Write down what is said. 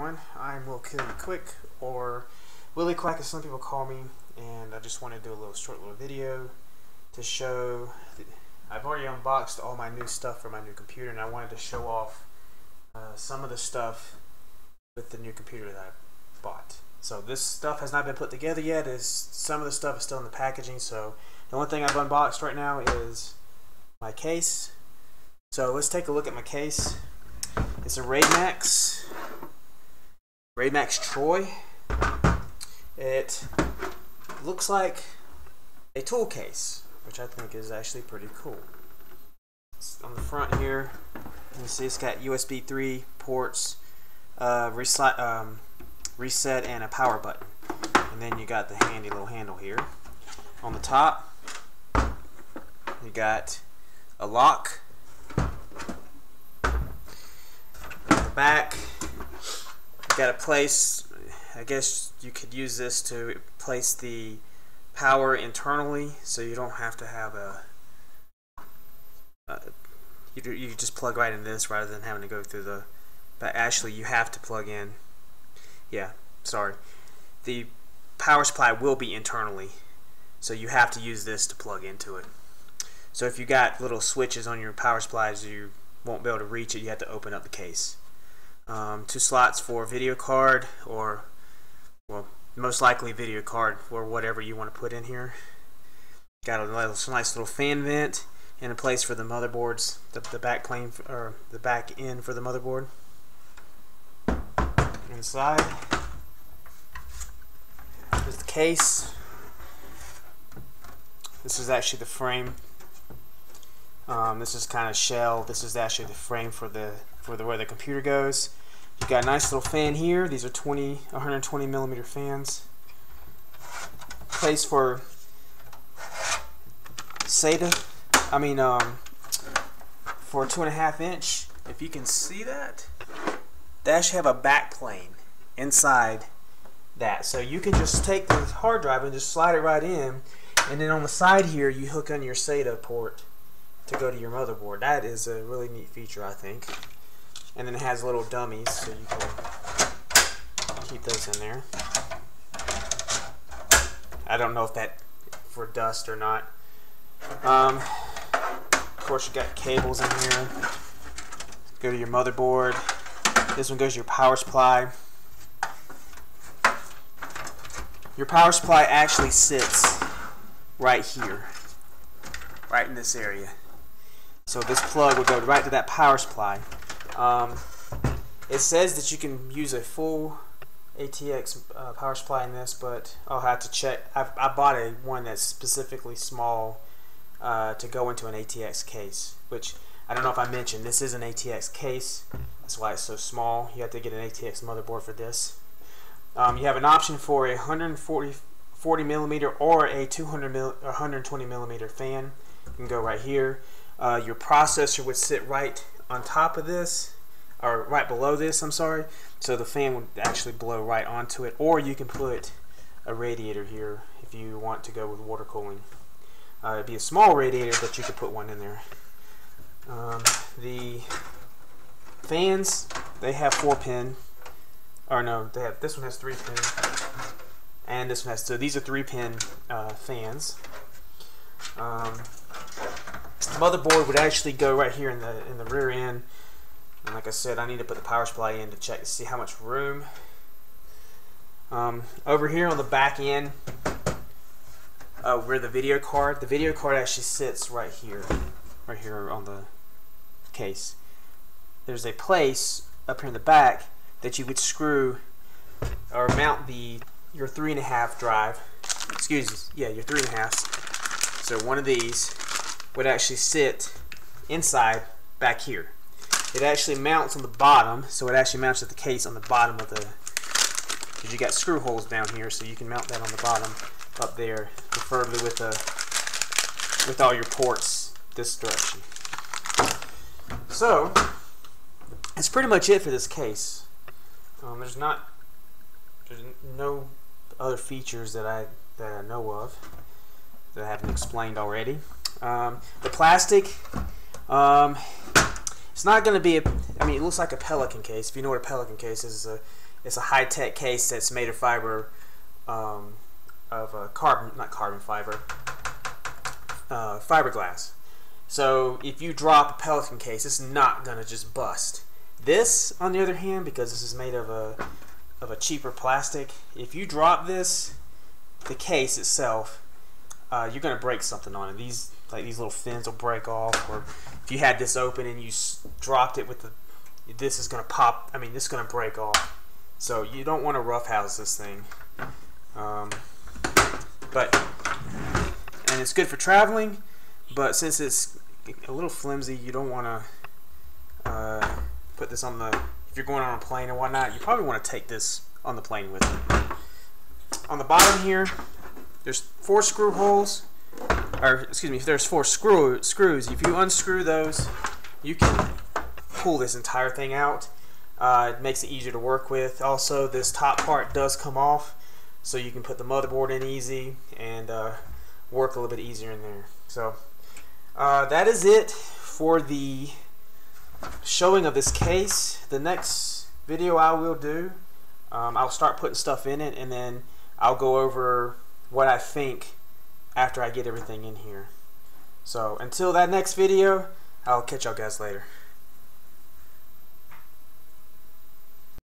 everyone. I'm Will Kill You Quick, or Willie Quack as some people call me, and I just want to do a short little video to show. I've already unboxed all my new stuff for my new computer, and I wanted to show off some of the stuff with the new computer that I bought. So this stuff has not been put together yet. Some of the stuff is still in the packaging, so the only thing I've unboxed right now is my case. So let's take a look at my case. It's a Raidmax Troy. It looks like a tool case, which I think is actually pretty cool. It's on the front here, you see it's got USB 3 ports, reset and a power button. And then you got the handy little handle here. On the top, you got a lock. Back, you got a place. I guess you could use this to place the power internally, so you don't have to have you just plug right in this rather than having to go through the. But actually, you have to plug in. Yeah, sorry. The power supply will be internally, so you have to use this to plug into it. So if you got little switches on your power supplies, you won't be able to reach it. You have to open up the case. 2 slots for video card, or well, most likely video card, or whatever you want to put in here. Got a nice little fan vent and a place for the motherboards, the backplane, or the back end for the motherboard. Inside is the case. This is actually the frame. This is kind of shell. This is actually the frame for where the computer goes. You got a nice little fan here. These are 120 millimeter fans. Place for SATA. For 2.5 inch. If you can see that, they actually have a backplane inside that. So you can just take the hard drive and just slide it right in, and then on the side here you hook on your SATA port to go to your motherboard. That is a really neat feature, I think. And then it has little dummies, so you can keep those in there. I don't know if that for dust or not. Of course, you got cables in here. Go to your motherboard. This one goes to your power supply. Your power supply actually sits right here, right in this area. So this plug will go right to that power supply. It says that you can use a full ATX power supply in this, but I'll have to check. I bought one that's specifically small to go into an ATX case, which I don't know if I mentioned. This is an ATX case. That's why it's so small. You have to get an ATX motherboard for this. You have an option for a 140 millimeter or a 120 millimeter fan. You can go right here. Your processor would sit right on top of this, or right below this, I'm sorry, so the fan would actually blow right onto it, or you can put a radiator here if you want to go with water cooling. It'd be a small radiator, but you could put one in there. The fans, they have 4-pin, or no, this one has 3-pin, and this one has 2. These are 3-pin fans. The motherboard would actually go right here in the rear end, and like I said, I need to put the power supply in to check to see how much room. Over here on the back end, where the video card actually sits right here on the case. There's a place up here in the back that you would screw or mount your 3.5 drive. Excuse me, yeah, your 3.5s. So one of these would actually sit inside back here. It actually mounts on the bottom, so it actually mounts at the case on the bottom of the, because you got screw holes down here, so you can mount that on the bottom up there, preferably with all your ports this direction. So that's pretty much it for this case. There's no other features that I know of that I haven't explained already. The plastic, It's not going to be I mean, it looks like a Pelican case. If you know what a Pelican case is, it's a high-tech case that's made of fiber, fiberglass. So if you drop a Pelican case, it's not going to just bust. This, on the other hand, because this is made of a cheaper plastic, if you drop this, the case itself, you're going to break something on it. These little fins will break off, or if you had this open and you dropped it with this is going to pop. I mean, this is going to break off. So you don't want to roughhouse this thing. And it's good for traveling, but since it's a little flimsy, you don't want to put this on if you're going on a plane and whatnot, you probably want to take this on the plane with you. On the bottom here, there's 4 screw holes, or excuse me, there's 4 screws. If you unscrew those, you can pull this entire thing out. It makes it easier to work with. Also, this top part does come off, so you can put the motherboard in easy and work a little bit easier in there. So that is it for the showing of this case. The next video I will do, I'll start putting stuff in it, and then I'll go over what I think after I get everything in here. So until that next video, I'll catch y'all guys later.